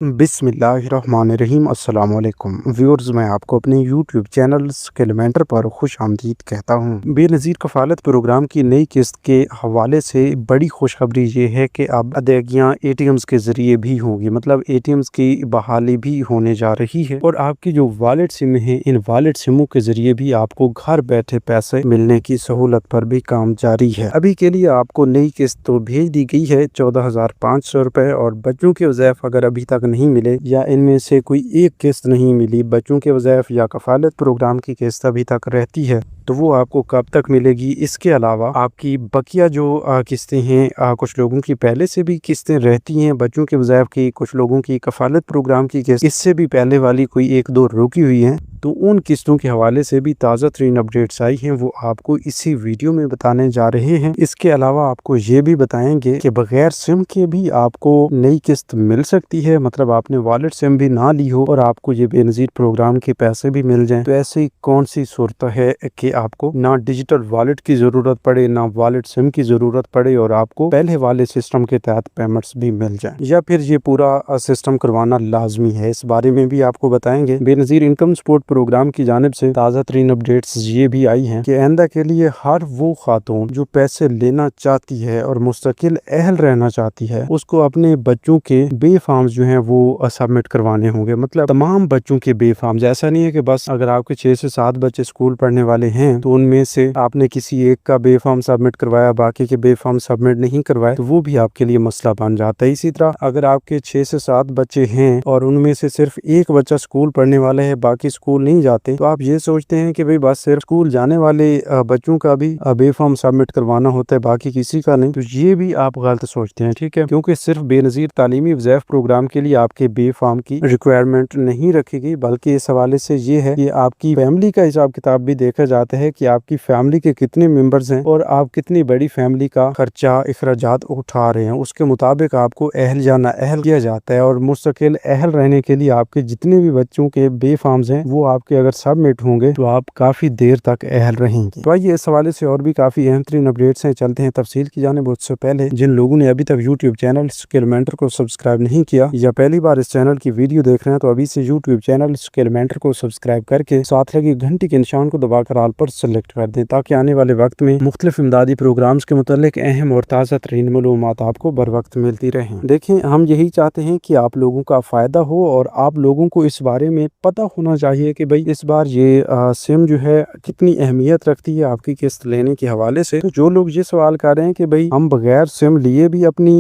बिस्मिल्लाहिर्रहमानिर्रहीम। अस्सलाम वालेकुम व्यूअर्स, मैं आपको अपने यूट्यूब चैनल स्किल मेंटर पर खुश आमदीद कहता हूँ। बेनज़ीर कफ़ालत प्रोग्राम की नई किस्त के हवाले से बड़ी खुशखबरी ये है कि अब अदायगियाँ एटीएम्स के ज़रिए भी होंगी, मतलब एटीएम्स की बहाली भी होने जा रही है और आपकी जो वॉलेट सिम है, इन वॉलेट सिमों के ज़रिए भी आपको घर बैठे पैसे मिलने की सहूलत पर भी काम जारी है। अभी के लिए आपको नई किस्त तो भेज दी गई है 14,500 रुपये, और बच्चों के वज़ैफ़ अगर अभी तक नहीं मिले या इनमें से कोई एक किस्त नहीं मिली, बच्चों के वज़ैफ़ या कफ़ालत प्रोग्राम की किस्त अभी तक रहती है, तो वो आपको कब तक मिलेगी। इसके अलावा आपकी बकिया जो किस्तें हैं, कुछ लोगों की पहले से भी किस्तें रहती हैं बच्चों के वज़ैफ़ की, कुछ लोगों की कफ़ालत प्रोग्राम की किस्त इससे भी पहले वाली कोई एक दो रुकी हुई हैं, तो उन किस्तों के हवाले से भी ताज़ा तरीन अपडेट्स आई हैं, वो आपको इसी वीडियो में बताने जा रहे हैं। इसके अलावा आपको ये भी बताएंगे कि बगैर सिम के भी आपको नई किस्त मिल सकती है, मतलब आपने वॉलेट सिम भी ना ली हो और आपको ये बेनज़ीर प्रोग्राम के पैसे भी मिल जाएं। तो ऐसी कौन सी सूरत है कि आपको ना डिजिटल वॉलेट की ज़रूरत पड़े, ना वॉलेट सिम की ज़रूरत पड़े और आपको पहले वाले सिस्टम के तहत पेमेंट्स भी मिल जाएं, या फिर ये पूरा सिस्टम करवाना लाजमी है, इस बारे में भी आपको बताएंगे। बेनज़ीर इनकम सपोर्ट प्रोग्राम की जानिब से ताज़ा तरीन अपडेट्स ये भी आई हैं कि आइंदा के लिए हर वो खातून जो पैसे लेना चाहती है और मुस्तकिल अहल रहना चाहती है, उसको अपने बच्चों के बे फॉर्म्स जो हैं वो सबमिट करवाने होंगे, मतलब तमाम बच्चों के बे फॉर्म्स। ऐसा नहीं है कि बस अगर आपके 6 से 7 बच्चे स्कूल पढ़ने वाले हैं तो उनमें से आपने किसी एक का बे फॉर्म सबमिट करवाया, बाकी के बे फॉर्म सबमिट नहीं करवाए, तो वो भी आपके लिए मसला बन जाता है। इसी तरह अगर आपके 6 से 7 बच्चे हैं और उनमें से सिर्फ एक बच्चा स्कूल पढ़ने वाला है, बाकी स्कूल नहीं जाते, तो आप ये सोचते हैं कि भाई बस सिर्फ स्कूल जाने वाले बच्चों का भी बे फॉर्म सबमिट करवाना होता है, बाकी किसी का नहीं, तो ये भी आप गलत सोचते हैं, ठीक है। क्योंकि सिर्फ बेनज़ीर तालीमी वज़ैफ़ प्रोग्राम के लिए आपके बे फॉर्म की रिक्वायरमेंट नहीं रखी गई, बल्कि इस हवाले से ये है कि आपकी फैमिली का हिसाब किताब भी देखा जाता है कि आपकी फैमिली के कितने मेंबर्स हैं और आप कितनी बड़ी फैमिली का खर्चा इखराजात उठा रहे हैं, उसके मुताबिक आपको अहल या नाअहल किया जाता है। और मुस्तकिल अहल रहने के लिए आपके जितने भी बच्चों के बे फॉर्म्स हैं वो आपके अगर सबमिट होंगे तो आप काफी देर तक अहल रहेंगे। तो आइए इस हवाले से और भी काफी अहम तरीन अपडेट्स हैं, चलते हैं तफसील की जानिब। उससे पहले जिन लोगों ने अभी तक यूट्यूब चैनल स्किल मेंटर को सब्सक्राइब नहीं किया या पहली बार इस चैनल की वीडियो देख रहे हैं, तो अभी से यूट्यूब चैनल स्किल मेंटर को सब्सक्राइब करके साथ लगी घंटी के निशान को दबाकर ऑल पर सेलेक्ट कर दें, ताकि आने वाले वक्त में मुख्तलिफ इमदादी प्रोग्राम्स के मुतालिक अहम और ताज़ा तरीन मालूमात आपको बर वक्त मिलती रहें। देखें, हम यही चाहते हैं कि आप लोगों का फ़ायदा हो और आप लोगों को इस बारे में पता होना चाहिए कि भाई इस बार ये सिम जो है कितनी अहमियत रखती है आपकी किस्त लेने के हवाले से। तो जो लोग ये सवाल कर रहे हैं कि भाई हम बगैर सिम लिए भी अपनी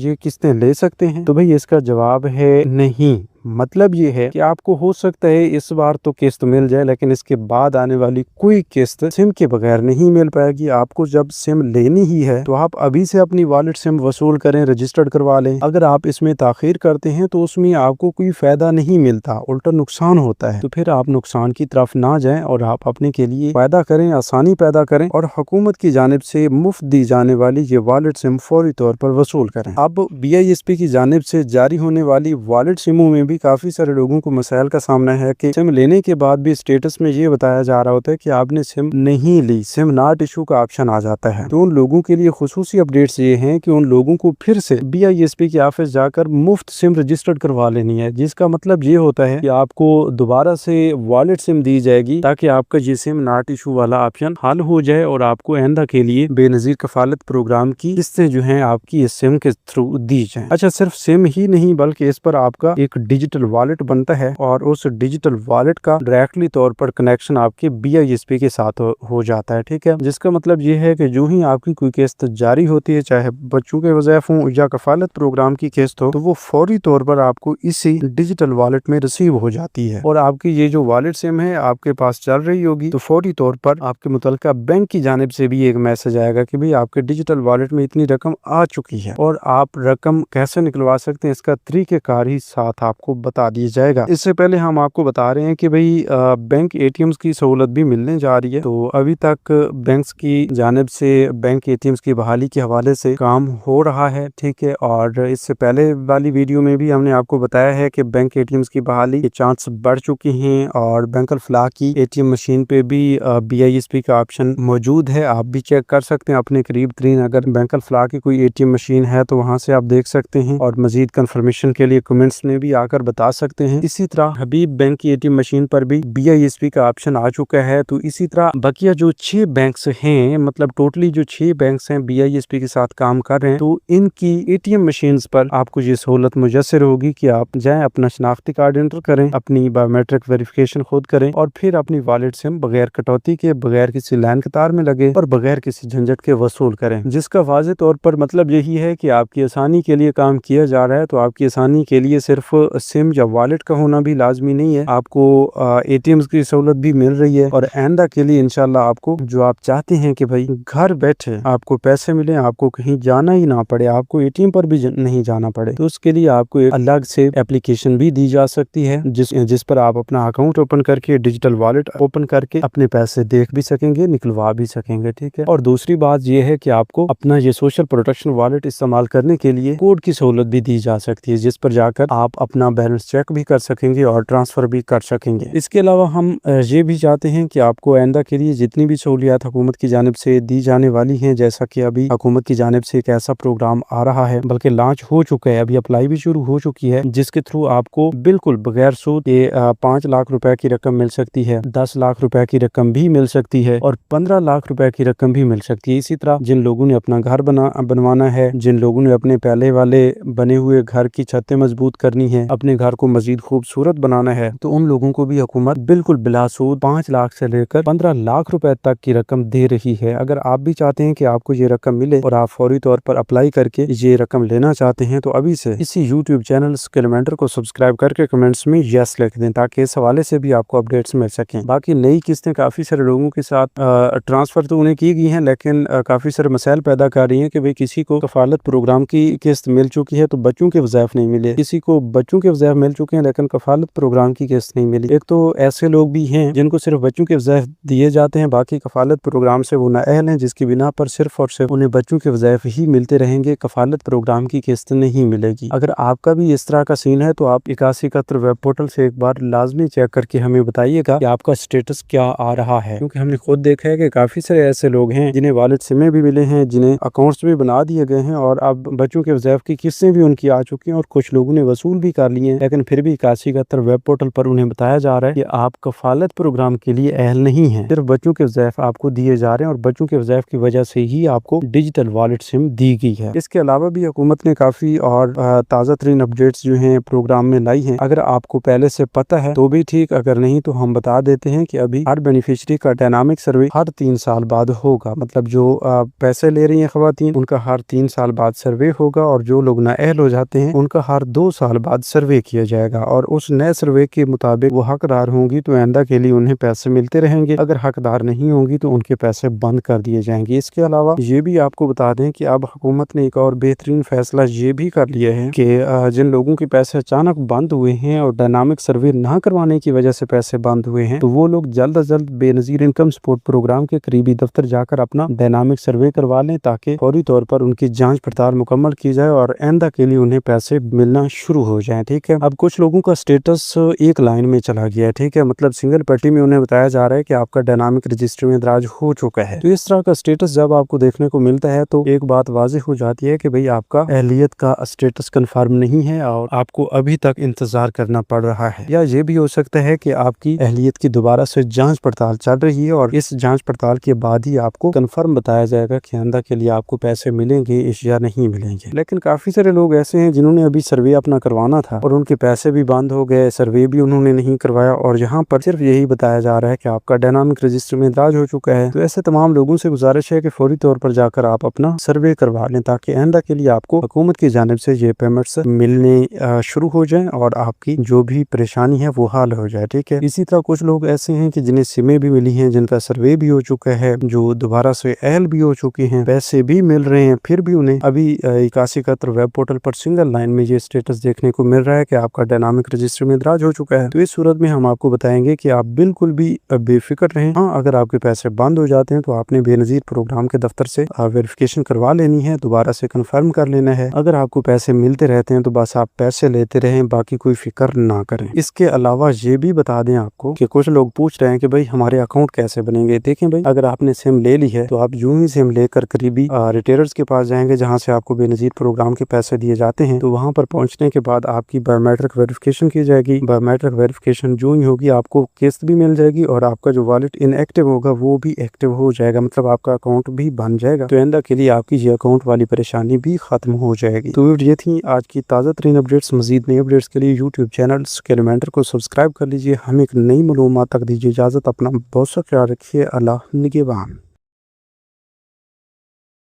ये किस्तें ले सकते हैं, तो भाई इसका जवाब है नहीं। मतलब ये है कि आपको हो सकता है इस बार तो किस्त मिल जाए, लेकिन इसके बाद आने वाली कोई किस्त सिम के बगैर नहीं मिल पाएगी। आपको जब सिम लेनी ही है तो आप अभी से अपनी वॉलेट सिम वसूल करें, रजिस्टर्ड करवा लें। अगर आप इसमें ताखीर करते हैं तो उसमें आपको कोई फायदा नहीं मिलता, उल्टा नुकसान होता है। तो फिर आप नुकसान की तरफ ना जाएं और आप अपने के लिए फायदा करें, आसानी पैदा करें और हुकूमत की जानिब से मुफ्त दी जाने वाली ये वॉलेट सिम फौरी तौर पर वसूल करें। अब BISP की जानिब से जारी होने वाली वॉलेट सिमों में भी काफी सारे लोगों को मसाइल का सामना है कि सिम लेने के बाद भी स्टेटस में ये बताया जा रहा होता है कि आपने सिम नहीं ली, सिम नॉट इशू का ऑप्शन आ जाता है। तो उन लोगों के लिए खुसूसी अपडेट्स ये हैं कि उन लोगों को फिर से BISP के ऑफिस जाकर मुफ्त सिम रजिस्टर्ड करवा लेनी है, जिसका मतलब ये होता है कि आपको दोबारा से वॉलेट सिम दी जाएगी ताकि आपका ये सिम नॉट इशू वाला ऑप्शन हल हो जाए और आपको आइंदा के लिए बेनज़ीर कफालत प्रोग्राम की किस्तें जो हैं आपकी इस सिम के थ्रू दी जाए। अच्छा, सिर्फ सिम ही नहीं बल्कि इस पर आपका एक डिजिटल वॉलेट बनता है और उस डिजिटल वॉलेट का डायरेक्टली तौर पर कनेक्शन आपके BISP के साथ हो जाता है, ठीक है। जिसका मतलब ये है कि जो ही आपकी कोई किस्त जारी होती है, चाहे बच्चों के वज़ैफ़ हों या कफालत प्रोग्राम की किस्त हो, तो वो फौरी तौर पर आपको इसी डिजिटल वॉलेट में रिसीव हो जाती है और आपकी ये जो वॉलेट सिम है आपके पास चल रही होगी, तो फौरी तौर पर आपके मुतल्लिका बैंक की जानिब से भी एक मैसेज आएगा कि भाई आपके डिजिटल वॉलेट में इतनी रकम आ चुकी है। और आप रकम कैसे निकलवा सकते हैं, इसका तरीक़ेकार ही साथ आपको बता दिया जाएगा। इससे पहले हम आपको बता रहे हैं कि भाई बैंक एटीएम्स की सहूलत भी मिलने जा रही है। तो अभी तक बैंक्स की जानिब से बैंक एटीएम्स की बहाली के हवाले से काम हो रहा है, ठीक है। और इससे पहले वाली वीडियो में भी हमने आपको बताया है कि बैंक एटीएम्स की बहाली के चांस बढ़ चुके हैं और बैंक अल-फलाह की एटीएम मशीन पे भी BISP का ऑप्शन मौजूद है। आप भी चेक कर सकते हैं अपने करीब तरीन अगर बैंक अल-फलाह की कोई एटीएम मशीन है तो वहां से आप देख सकते हैं और मजीद कंफर्मेशन के लिए कमेंट्स में भी आकर बता सकते हैं। इसी तरह हबीब बैंक की एटीएम मशीन पर भी BISP का ऑप्शन आ चुका है। तो इसी तरह बकिया जो 6 बैंक्स हैं, मतलब टोटली जो 6 बैंक्स हैं BISP के साथ काम कर रहे हैं, तो इनकी एटीएम मशीन्स पर आपको ये सहूलत मुयस्सर होगी कि आप जाएं, अपना शनाख्ती कार्ड एंटर करें, अपनी बायोमेट्रिक वेरिफिकेशन खुद करें और फिर अपनी वॉलेट से बगैर कटौती के, बगैर किसी लाइन कतार में लगे और बगैर किसी झंझट के वसूल करें। जिसका वाज़ेह तौर पर मतलब यही है कि आपकी आसानी के लिए काम किया जा रहा है। तो आपकी आसानी के लिए सिर्फ सिम या वॉलेट का होना भी लाजमी नहीं है, आपको एटीएम्स की सहूलत भी मिल रही है। और आइंदा के लिए इंशाल्लाह आपको जो आप चाहते हैं कि भाई घर बैठे आपको पैसे मिले, आपको कहीं जाना ही ना पड़े, आपको एटीएम पर भी नहीं जाना पड़े, तो उसके लिए आपको एक अलग से एप्लीकेशन भी दी जा सकती है जिस पर आप अपना अकाउंट ओपन करके, डिजिटल वॉलेट ओपन करके अपने पैसे देख भी सकेंगे, निकलवा भी सकेंगे, ठीक है। और दूसरी बात यह है कि आपको अपना ये सोशल प्रोटेक्शन वॉलेट इस्तेमाल करने के लिए कोड की सहूलत भी दी जा सकती है, जिस पर जाकर आप अपना बैलेंस चेक भी कर सकेंगे और ट्रांसफर भी कर सकेंगे। इसके अलावा हम ये भी चाहते हैं कि आपको आइंदा के लिए जितनी भी सहूलियात हुकूमत की जानिब से दी जाने वाली हैं, जैसा कि अभी हुकूमत की जानिब से एक ऐसा प्रोग्राम आ रहा है, बल्कि लॉन्च हो चुका है, अभी अप्लाई भी शुरू हो चुकी है, जिसके थ्रू आपको बिल्कुल बगैर सूद के 5 लाख रुपए की रकम मिल सकती है, 10 लाख रुपए की रकम भी मिल सकती है और 15 लाख रुपए की रकम भी मिल सकती है। इसी तरह जिन लोगों ने अपना घर बनवाना है, जिन लोगों ने अपने पहले वाले बने हुए घर की छतें मजबूत करनी है, अपने घर को मजीद खूबसूरत बनाना है, तो उन लोगों को भी हुकूमत बिल्कुल बिलासूद 5 लाख से लेकर 15 लाख रुपए तक की रकम दे रही है। अगर आप भी चाहते हैं कि आपको ये रकम मिले और आप फौरी तौर पर अप्लाई करके ये रकम लेना चाहते हैं, तो अभी से इसी यूट्यूब चैनल स्किलमेंटर को सब्सक्राइब करके कमेंट्स में यस लिख दें, ताकि इस हवाले से भी आपको अपडेट्स मिल सकें। बाकी नई किस्तें काफी सारे लोगों के साथ ट्रांसफर तो उन्हें की गई हैं, लेकिन काफी सारे मसाइल पैदा कर रही हैं कि भाई किसी को कफालत प्रोग्राम की किस्त मिल चुकी है तो बच्चों के वज़ाइफ नहीं मिले, किसी को बच्चों के वज़ाइफ मिल चुके हैं लेकिन कफालत प्रोग्राम की किस्त नहीं मिली। एक तो ऐसे लोग भी हैं जिनको सिर्फ बच्चों के वज़ाइफ दिए जाते हैं, बाकी कफालत प्रोग्राम से वो नाअहल हैं, जिसकी बिना पर सिर्फ और सिर्फ उन्हें बच्चों के वज़ाइफ ही मिलते रहेंगे, कफालत प्रोग्राम की किस्त नहीं मिलेगी। अगर आपका भी इस तरह का सीन है तो आप 8171 वेब पोर्टल से एक बार लाजमी चेक करके हमें बताइएगा कि आपका स्टेटस क्या आ रहा है, क्योंकि हमने खुद देखा है कि काफी सारे ऐसे लोग हैं जिन्हें वॉलेट सिमें भी मिले हैं, जिन्हें अकाउंट्स भी बना दिए गए हैं और अब बच्चों के वज़ाइफ की किस्तें भी उनकी आ चुकी हैं और कुछ लोगों ने वसूल भी कर लिए हैं, लेकिन फिर भी 8171 वेब पोर्टल पर उन्हें बताया जा रहा है कि आप कफालत प्रोग्राम के लिए अहल नहीं है, सिर्फ बच्चों के वज़ाइफ आपको दिए जा रहे हैं और बच्चों के वज़ाइफ की वजह से ही आपको डिजिटल वॉलेट सिम दी गई है। इसके अलावा भी हुकूमत ने काफी और ताज़ा तरीन अपडेट्स जो हैं प्रोग्राम में लाई हैं। अगर आपको पहले से पता है तो भी ठीक, अगर नहीं तो हम बता देते हैं कि अभी हर बेनिफिशियरी का डायनामिक सर्वे हर 3 साल बाद होगा, मतलब जो पैसे ले रही हैं खवातीन उनका हर 3 साल बाद सर्वे होगा और जो लोग नाअहल हो जाते हैं उनका हर 2 साल बाद सर्वे किया जाएगा और उस नए सर्वे के मुताबिक वो हकदार होंगी तो आइंदा के लिए उन्हें पैसे मिलते रहेंगे, अगर हकदार नहीं होंगी तो उनके पैसे बंद कर दिए जाएंगे। इसके अलावा ये भी आपको बता दें कि अब हुकूमत ने एक और बेहतरीन फैसला ये भी कर लिया है कि जिन लोगों के पैसे अचानक बंद हुए हैं और डायनामिक सर्वे ना करवाने की वजह से पैसे बंद हुए हैं, तो वो लोग जल्द अज जल्द बेनजीर इनकम सपोर्ट प्रोग्राम के करीबी दफ्तर जाकर अपना डायनामिक सर्वे करवा लें, ताकि फौरी तौर पर उनकी जांच पड़ताल मुकम्मल की जाए और आइंदा के लिए उन्हें पैसे मिलना शुरू हो जाए, ठीक है। अब कुछ लोगों का स्टेटस एक लाइन में चला गया है, ठीक है, मतलब सिंगल पट्टी में उन्हें बताया जा रहा है कि आपका डायनामिक रजिस्टर में दराज हो चुका है। तो इस तरह का स्टेटस जब आपको देखने को मिलता है तो एक बात वाज़ेह हो जाती है कि भाई आपका अहलियत का स्टेटस कंफर्म नहीं है और आपको अभी तक इंतजार करना पड़ रहा है, या ये भी हो सकता है कि आपकी अहलियत की दोबारा से जांच पड़ताल चल रही है और इस जांच पड़ताल के बाद ही आपको कंफर्म बताया जाएगा कि आइंदा के लिए आपको पैसे मिलेंगे या नहीं मिलेंगे। लेकिन काफी सारे लोग ऐसे हैं जिन्होंने अभी सर्वे अपना करवाना था और उनके पैसे भी बंद हो गए, सर्वे भी उन्होंने नहीं करवाया और यहाँ पर सिर्फ यही बताया जा रहा है कि आपका डायनामिक रजिस्टर में दराज हो चुका है। तो ऐसे तमाम लोगों से गुजारिश है कि फौरी तौर पर जाकर आप अपना सर्वे करवा लें, ताकि आइंदा के लिए आपको हुकूमत की जानिब से ये पेमेंट्स मिलने शुरू हो जाएं और आपकी जो भी परेशानी है वो हल हो जाए, ठीक है। इसी तरह कुछ लोग ऐसे हैं कि जिन्हें सिमें भी मिली हैं, जिनका सर्वे भी हो चुका है, जो दोबारा से अहल भी हो चुके हैं, पैसे भी मिल रहे हैं, फिर भी उन्हें अभी 8171 वेब पोर्टल पर सिंगल लाइन में ये स्टेटस देखने को मिल रहा रहा है कि आपका डायनामिक रजिस्टर में इंदराज हो चुका है। तो इस सूरत में हम आपको बताएंगे कि आप बिल्कुल भी बेफिक्र रहें। हाँ, अगर आपके पैसे बंद हो जाते हैं तो आपने बेनज़ीर प्रोग्राम के दफ्तर से वेरिफिकेशन करवा लेनी है, दोबारा से कन्फर्म कर लेना है। अगर आपको पैसे मिलते रहते हैं तो बस आप पैसे लेते रहें, बाकी कोई फिक्र ना करें। इसके अलावा ये भी बता दें आपको कि कुछ लोग पूछ रहे हैं कि भाई हमारे अकाउंट कैसे बनेंगे। देखें भाई, अगर आपने सिम ले ली है तो आप यूं ही सिम लेकर करीबी रिटेलर्स के पास जाएंगे जहां से आपको बेनज़ीर प्रोग्राम के पैसे दिए जाते हैं। तो वहां पर पहुंचने के बाद आपकी बायोमेट्रिक वेरिफिकेशन की जाएगी। बायोमेट्रिक वेरिफिकेशन जो ही होगी आपको किस्त भी मिल जाएगी और आपका जो वॉलेट इनएक्टिव होगा वो भी एक्टिव हो जाएगा, मतलब आपका अकाउंट भी बन जाएगा। तो आइंदा के लिए आपकी ये अकाउंट वाली परेशानी भी खत्म हो जाएगी। तो ये थी आज की ताज़ा तरीन अपडेट्स। मजीद नई अपडेट्स के लिए यूट्यूब चैनल स्किलमेंटर को सब्सक्राइब कर लीजिए। हमें एक नई मालूमात तक दीजिए इजाज़त। अपना बहुत सा ख्याल रखिए। अल्लाह निगहबान।